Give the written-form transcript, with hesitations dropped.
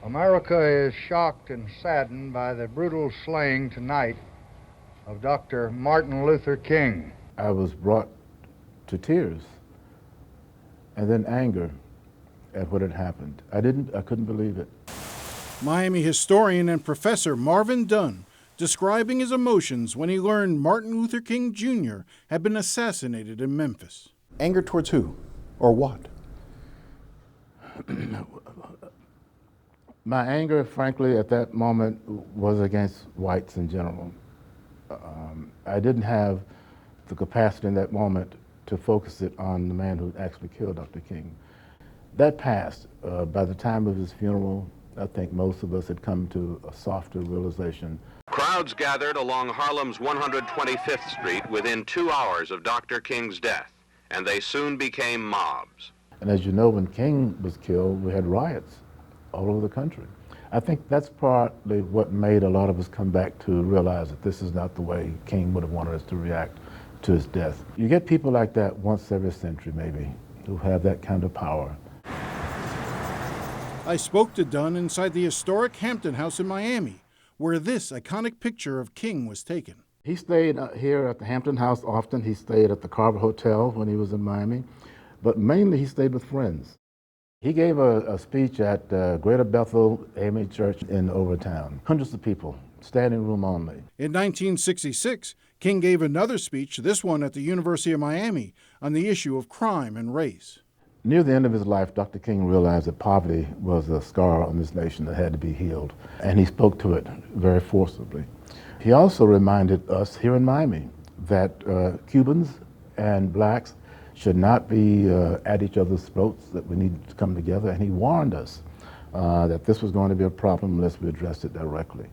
America is shocked and saddened by the brutal slaying tonight of Dr. Martin Luther King. I was brought to tears and then anger at what had happened. I couldn't believe it. Miami historian and professor Marvin Dunn describing his emotions when he learned Martin Luther King Jr. had been assassinated in Memphis. Anger towards who or what? My anger, frankly, at that moment was against whites in general. I didn't have the capacity in that moment to focus it on the man who actually killed Dr. King. That passed. By the time of his funeral, I think most of us had come to a softer realization. Crowds gathered along Harlem's 125th Street within 2 hours of Dr. King's death, and they soon became mobs. And as you know, when King was killed, we had riots all over the country. I think that's partly what made a lot of us come back to realize that this is not the way King would have wanted us to react to his death. You get people like that once every century, maybe, who have that kind of power. I spoke to Dunn inside the historic Hampton House in Miami, where this iconic picture of King was taken. He stayed here at the Hampton House often. He stayed at the Carver Hotel when he was in Miami, but mainly he stayed with friends. He gave a speech at Greater Bethel AME Church in Overtown. Hundreds of people, standing room only. In 1966, King gave another speech, this one at the University of Miami, on the issue of crime and race. Near the end of his life, Dr. King realized that poverty was a scar on this nation that had to be healed, and he spoke to it very forcibly. He also reminded us here in Miami that Cubans and blacks should not be at each other's throats, that we need to come together, and he warned us that this was going to be a problem unless we addressed it directly.